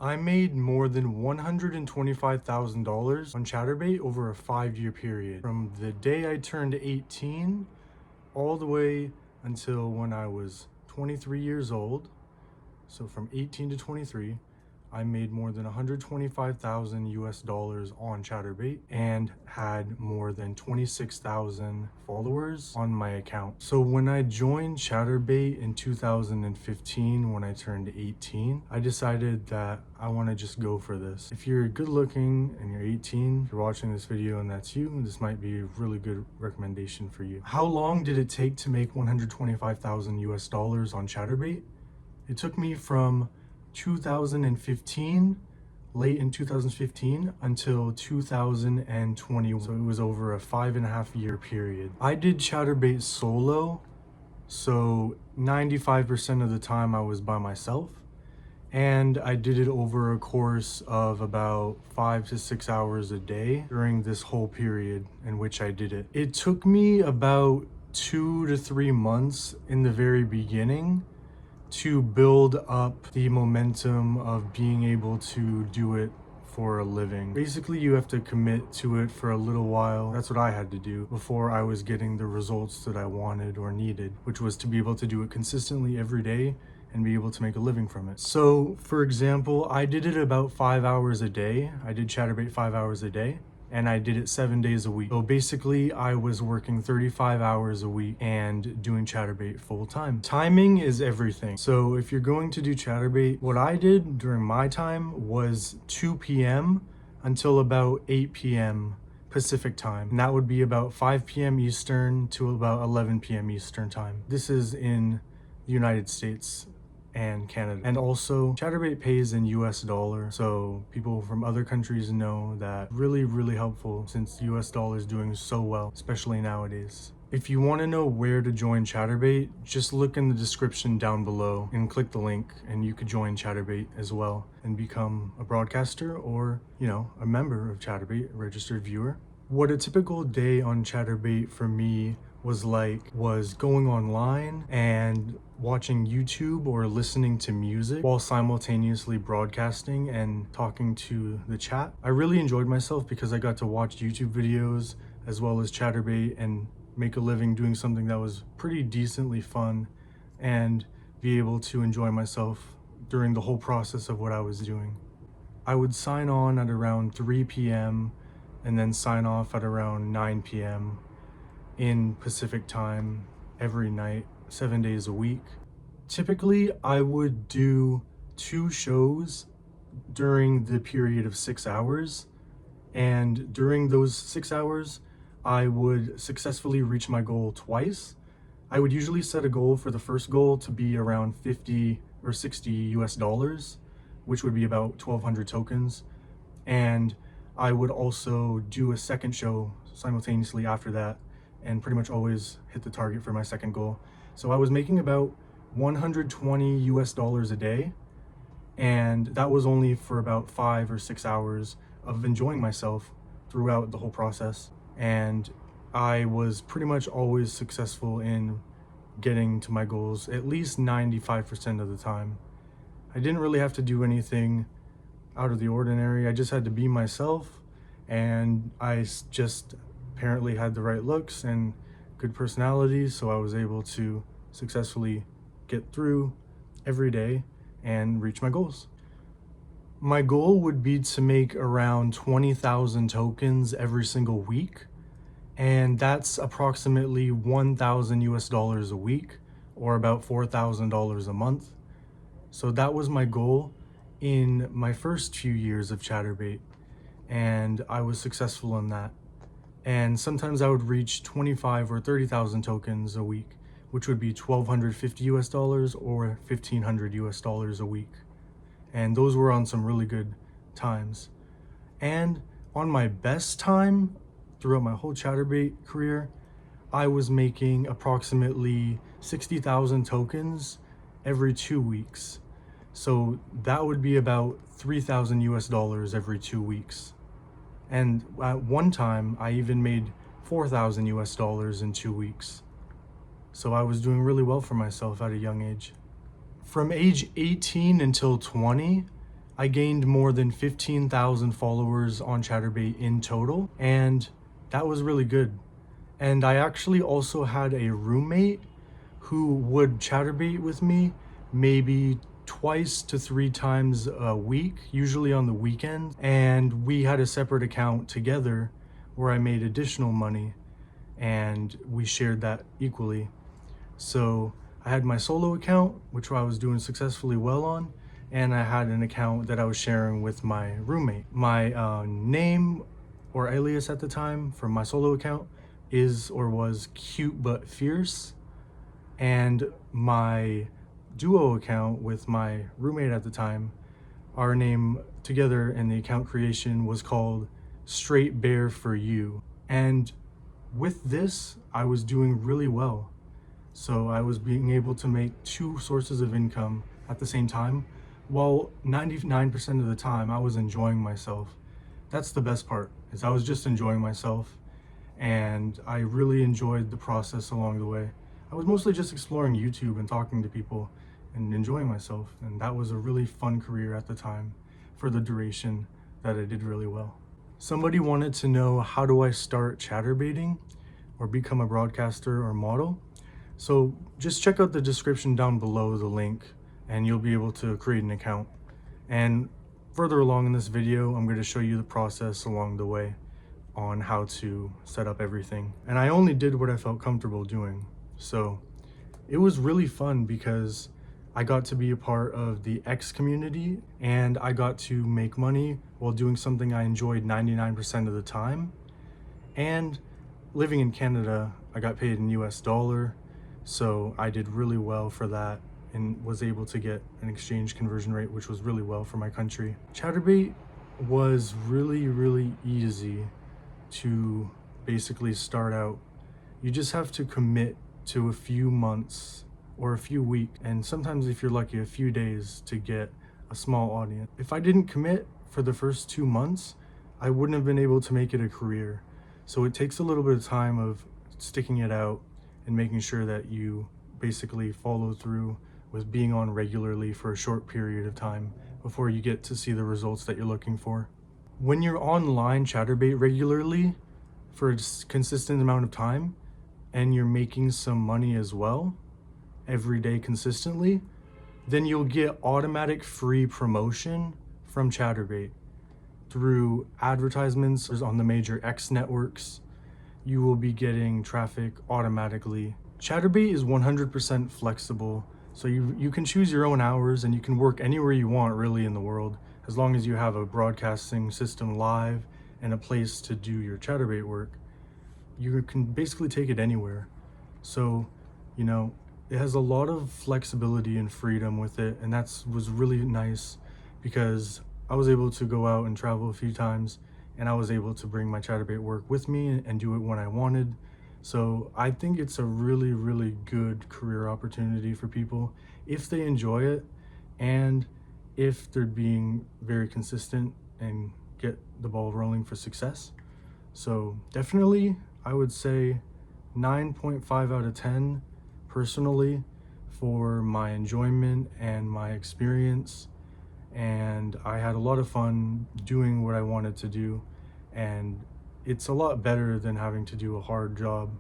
I made more than $125,000 on Chaturbate over a 5-year period. From the day I turned 18 all the way until when I was 23 years old. So from 18 to 23, I made more than 125,000 US dollars on Chaturbate and had more than 26,000 followers on my account. So when I joined Chaturbate in 2015, when I turned 18, I decided that I want to just go for this. If you're good looking and you're 18, if you're watching this video and that's you, this might be a really good recommendation for you. How long did it take to make 125,000 US dollars on Chaturbate? It took me from 2015, late in 2015 until 2020. So it was over a 5.5-year period. I did Chaturbate solo. So 95% of the time I was by myself. And I did it over a course of about 5 to 6 hours a day during this whole period in which I did it. It took me about 2 to 3 months in the very beginning to build up the momentum of being able to do it for a living. Basically, you have to commit to it for a little while. That's what I had to do before I was getting the results that I wanted or needed, which was to be able to do it consistently every day and be able to make a living from it. So, for example, I did it about 5 hours a day. I did Chaturbate 5 hours a day. And I did it 7 days a week. So basically I was working 35 hours a week and doing Chaturbate full time. Timing is everything. So if you're going to do Chaturbate, what I did during my time was 2 p.m. until about 8 p.m. Pacific time. And that would be about 5 p.m. Eastern to about 11 p.m. Eastern time. This is in the United States and Canada. And also Chaturbate pays in US dollar, so people from other countries know that. Really helpful since US dollar is doing so well, especially nowadays. If you want to know where to join Chaturbate, just look in the description down below and click the link and you could join Chaturbate as well and become a broadcaster or, a member of Chaturbate, a registered viewer. What a typical day on Chaturbate for me was going online and watching YouTube or listening to music while simultaneously broadcasting and talking to the chat. I really enjoyed myself because I got to watch YouTube videos as well as Chaturbate and make a living doing something that was pretty decently fun and be able to enjoy myself during the whole process of what I was doing. I would sign on at around 3 p.m. and then sign off at around 9 p.m. in Pacific time every night, 7 days a week. Typically, I would do 2 shows during the period of 6 hours. And during those 6 hours, I would successfully reach my goal twice. I would usually set a goal for the first goal to be around 50 or 60 US dollars, which would be about 1,200 tokens. And I would also do a second show simultaneously after that and pretty much always hit the target for my second goal. So I was making about 120 US dollars a day, and that was only for about 5 or 6 hours of enjoying myself throughout the whole process. And I was pretty much always successful in getting to my goals at least 95% of the time. I didn't really have to do anything out of the ordinary. I just had to be myself, and I just apparently had the right looks and good personality, so I was able to successfully get through every day and reach my goals. My goal would be to make around 20,000 tokens every single week, and that's approximately 1,000 US dollars a week or about $4,000 a month. So that was my goal in my first few years of Chaturbate, and I was successful in that. And sometimes I would reach 25 or 30,000 tokens a week, which would be 1,250 US dollars or 1,500 US dollars a week. And those were on some really good times. And on my best time throughout my whole Chaturbate career, I was making approximately 60,000 tokens every 2 weeks. So that would be about 3,000 US dollars every 2 weeks. And at one time, I even made 4,000 US dollars in 2 weeks. So I was doing really well for myself at a young age. From age 18 until 20, I gained more than 15,000 followers on Chaturbate in total, and that was really good. And I actually also had a roommate who would Chaturbate with me maybe twice to 3 times a week, usually on the weekend. And we had a separate account together where I made additional money and we shared that equally. So I had my solo account, which I was doing successfully well on, and I had an account that I was sharing with my roommate. My name or alias at the time for my solo account is or was Cute But Fierce, and my duo account with my roommate at the time, our name together in the account creation was called Straight Bear for You. And with this, I was doing really well. So I was being able to make 2 sources of income at the same time, while 99% of the time I was enjoying myself. That's the best part, is I was just enjoying myself, and I really enjoyed the process along the way. I was mostly just exploring YouTube and talking to people and enjoying myself, and that was a really fun career at the time for the duration that I did really well. Somebody wanted to know, how do I start chatterbating or become a broadcaster or model? So just check out the description down below, the link, and you'll be able to create an account. And further along in this video, I'm going to show you the process along the way on how to set up everything. And I only did what I felt comfortable doing. So it was really fun because I got to be a part of the X community, and I got to make money while doing something I enjoyed 99% of the time. And living in Canada, I got paid in US dollar. So I did really well for that and was able to get an exchange conversion rate, which was really well for my country. Chaturbate was really easy to basically start out. You just have to commit to a few months or a few weeks, and sometimes if you're lucky, a few days to get a small audience. If I didn't commit for the first 2 months, I wouldn't have been able to make it a career. So it takes a little bit of time of sticking it out and making sure that you basically follow through with being on regularly for a short period of time before you get to see the results that you're looking for. When you're online Chaturbate regularly for a consistent amount of time and you're making some money as well every day consistently, then you'll get automatic free promotion from Chaturbate through advertisements on the major X networks. You will be getting traffic automatically. Chaturbate is 100% flexible, so you can choose your own hours and you can work anywhere you want really in the world, as long as you have a broadcasting system live and a place to do your Chaturbate work. You can basically take it anywhere. So, you know, it has a lot of flexibility and freedom with it, and was really nice because I was able to go out and travel a few times, and I was able to bring my Chaturbate work with me and do it when I wanted. So I think it's a really good career opportunity for people if they enjoy it and if they're being very consistent and get the ball rolling for success. So definitely, I would say 9.5 out of 10 personally for my enjoyment and my experience. And I had a lot of fun doing what I wanted to do, and it's a lot better than having to do a hard job.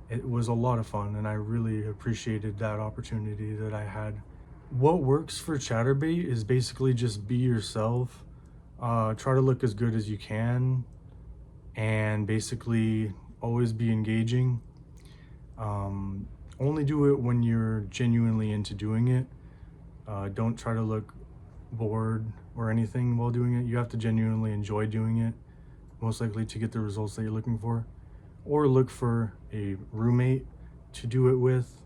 It was a lot of fun, and I really appreciated that opportunity that I had. What works for Chaturbate is basically just be yourself, try to look as good as you can, and basically always be engaging. Only do it when you're genuinely into doing it. Don't try to look bored or anything while doing it. You have to genuinely enjoy doing it, most likely to get the results that you're looking for. Or look for a roommate to do it with,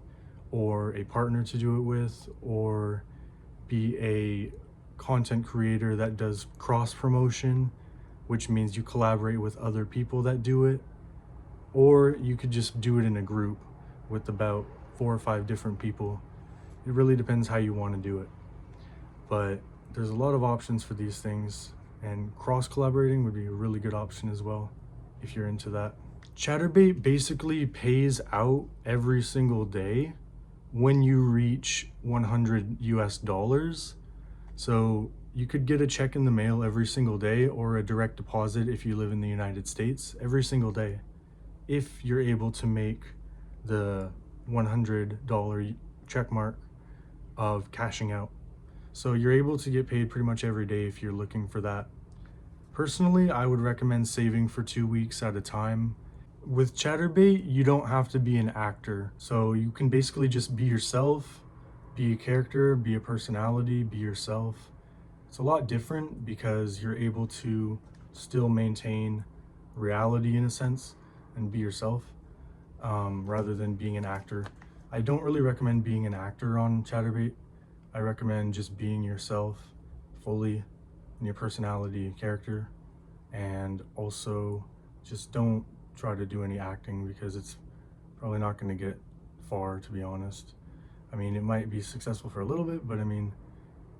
or a partner to do it with, or be a content creator that does cross promotion, which means you collaborate with other people that do it. Or you could just do it in a group with about 4 or 5 different people. It really depends how you want to do it. But there's a lot of options for these things, and cross collaborating would be a really good option as well if you're into that. Chaturbate basically pays out every single day when you reach 100 US dollars. So You could get a check in the mail every single day, or a direct deposit if you live in the United States every single day, if you're able to make the $100 check mark of cashing out. So you're able to get paid pretty much every day if you're looking for that. Personally, I would recommend saving for 2 weeks at a time. With Chaturbate, you don't have to be an actor, so you can basically just be yourself, be a character, be a personality, be yourself. It's a lot different because you're able to still maintain reality in a sense and be yourself, rather than being an actor. I don't really recommend being an actor on Chaturbate. I recommend just being yourself fully in your personality and character, and also just don't try to do any acting because it's probably not going to get far, to be honest. I mean, it might be successful for a little bit, but I mean,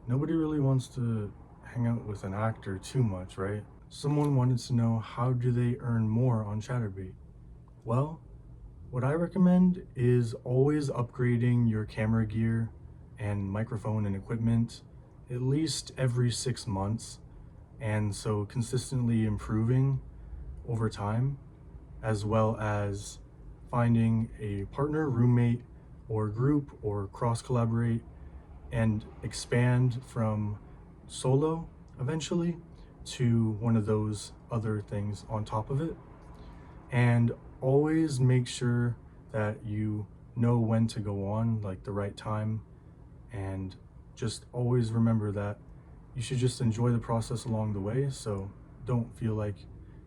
nobody really wants to hang out with an actor too much, right? Someone wanted to know, how do they earn more on Chaturbate? Well, what I recommend is always upgrading your camera gear and microphone and equipment at least every 6 months, and so consistently improving over time, as well as finding a partner, roommate, or group, or cross collaborate and expand from solo eventually to one of those other things on top of it. And always make sure that you know when to go on, like the right time, and just always remember that you should just enjoy the process along the way. So don't feel like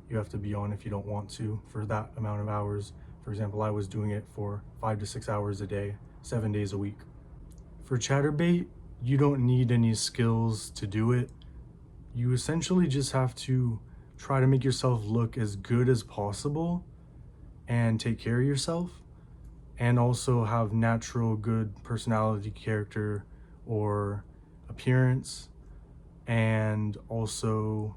you have to be on if you don't want to for that amount of hours. For example, I was doing it for 5 to 6 hours a day, 7 days a week. For Chaturbate, you don't need any skills to do it. You essentially just have to try to make yourself look as good as possible and take care of yourself, and also have natural good personality, character, or appearance, and also,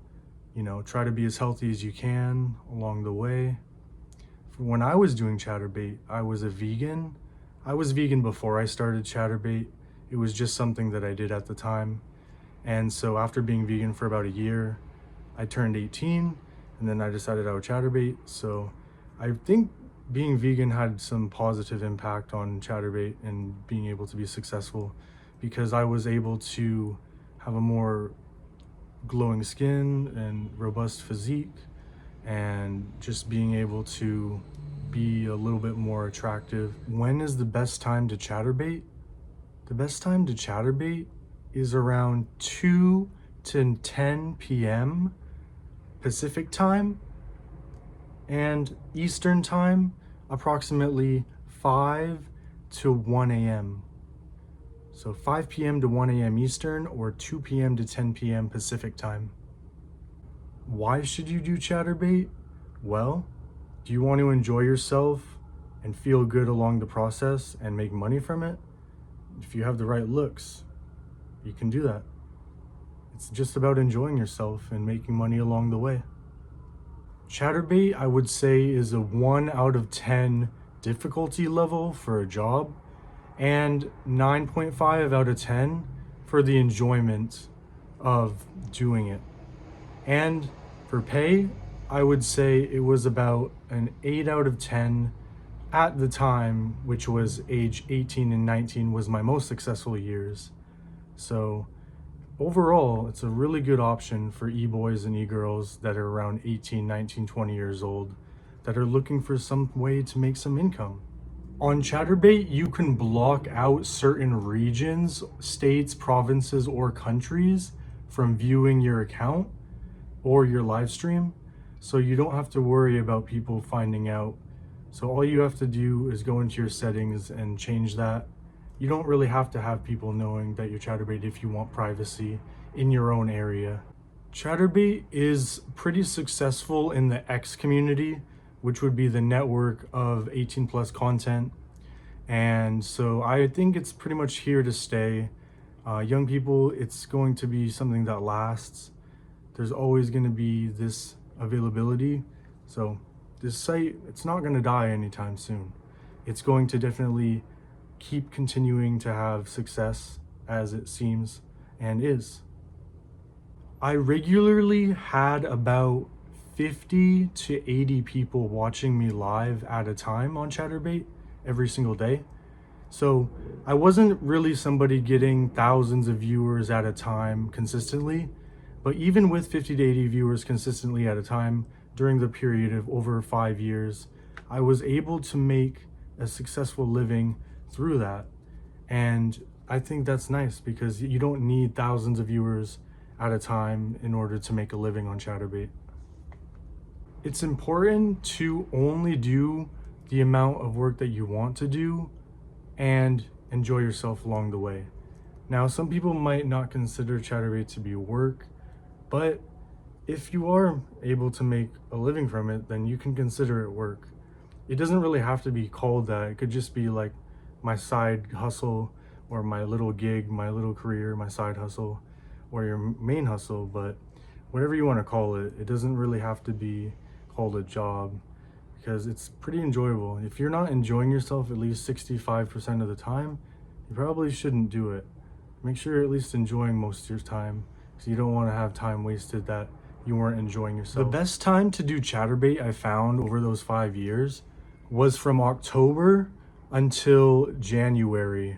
you know, try to be as healthy as you can along the way. When I was doing Chaturbate, I was a vegan. I was vegan before I started Chaturbate. It was just something that I did at the time. And so after being vegan for about a year, I turned 18, and then I decided I would Chaturbate. So I think being vegan had some positive impact on Chaturbate and being able to be successful, because I was able to have a more glowing skin and robust physique, and just being able to be a little bit more attractive. When is the best time to Chaturbate? The best time to Chaturbate is around 2 to 10 p.m. Pacific time, and Eastern time approximately 5 to 1 a.m. So 5 p.m. to 1 a.m. Eastern, or 2 p.m. to 10 p.m. Pacific time. Why should you do Chaturbate? Well, do you want to enjoy yourself and feel good along the process and make money from it? If you have the right looks, you can do that. It's just about enjoying yourself and making money along the way. Chaturbate, I would say, is a 1 out of 10 difficulty level for a job, and 9.5 out of 10 for the enjoyment of doing it. And for pay, I would say it was about an 8 out of 10 at the time, which was age 18 and 19 was my most successful years. So overall, it's a really good option for e-boys and e-girls that are around 18, 19, 20 years old that are looking for some way to make some income. On Chaturbate, you can block out certain regions, states, provinces, or countries from viewing your account or your live stream, so you don't have to worry about people finding out. So all you have to do is go into your settings and change that. You don't really have to have people knowing that you're Chaturbate if you want privacy in your own area. Chaturbate is pretty successful in the X community, which would be the network of 18 plus content. And so I think it's pretty much here to stay. Young people, it's going to be something that lasts. There's always going to be this availability. So this site, it's not going to die anytime soon. It's going to definitely keep continuing to have success, as it seems and is. I regularly had about 50 to 80 people watching me live at a time on Chaturbate every single day. So I wasn't really somebody getting thousands of viewers at a time consistently, but even with 50 to 80 viewers consistently at a time during the period of over 5 years, I was able to make a successful living through that. And I think that's nice because you don't need thousands of viewers at a time in order to make a living on Chaturbate. It's important to only do the amount of work that you want to do and enjoy yourself along the way. Now, some people might not consider Chaturbate to be work, but if you are able to make a living from it, then you can consider it work. It doesn't really have to be called that. It could just be like my side hustle or my little gig, my little career, my side hustle, or your main hustle, but whatever you want to call it, it doesn't really have to be called a job because it's pretty enjoyable. If you're not enjoying yourself at least 65% of the time, you probably shouldn't do it. Make sure you're at least enjoying most of your time because you don't want to have time wasted that you weren't enjoying yourself. The best time to do Chaturbate I found over those 5 years was from October until January.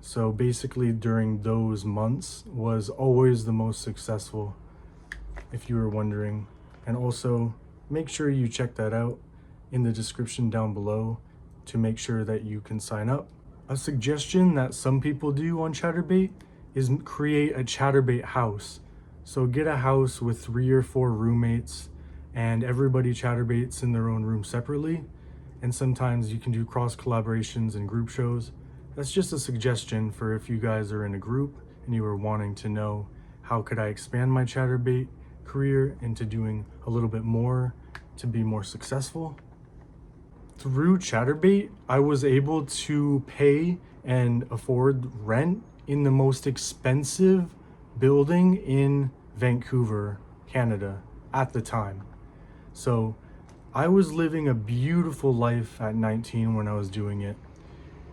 So basically during those months was always the most successful, if you were wondering. And also make sure you check that out in the description down below to make sure that you can sign up. A suggestion that some people do on Chaturbate is create a Chaturbate house. So get a house with 3 or 4 roommates and everybody Chaturbates in their own room separately. And sometimes you can do cross collaborations and group shows. That's just a suggestion for if you guys are in a group and you are wanting to know how could I expand my Chaturbate career into doing a little bit more to be more successful. Through Chaturbate, I was able to pay and afford rent in the most expensive building in Vancouver, Canada at the time. So I was living a beautiful life at 19 when I was doing it.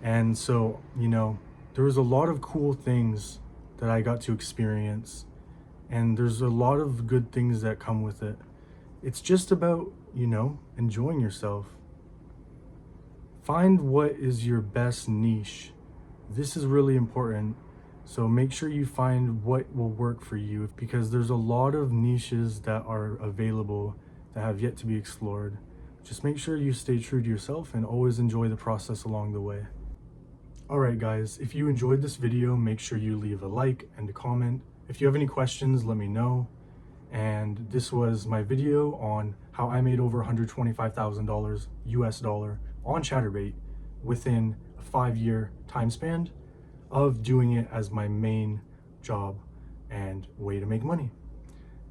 And so, you know, there was a lot of cool things that I got to experience, and there's a lot of good things that come with it. It's just about, you know, enjoying yourself. Find what is your best niche. This is really important. So make sure you find what will work for you because there's a lot of niches that are available that have yet to be explored. Just make sure you stay true to yourself and always enjoy the process along the way. Alright guys, if you enjoyed this video, make sure you leave a like and a comment. If you have any questions, let me know. And this was my video on how I made over $125,000 US dollar on Chaturbate within a 5-year time span of doing it as my main job and way to make money.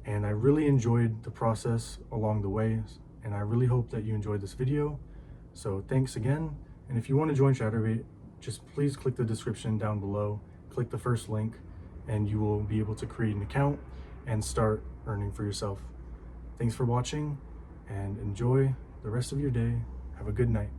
And I really enjoyed the process along the way, and I really hope that you enjoyed this video. So thanks again, and if you want to join Chaturbate, just please click the description down below, click the first link, and you will be able to create an account and start earning for yourself. Thanks for watching and enjoy the rest of your day. Have a good night.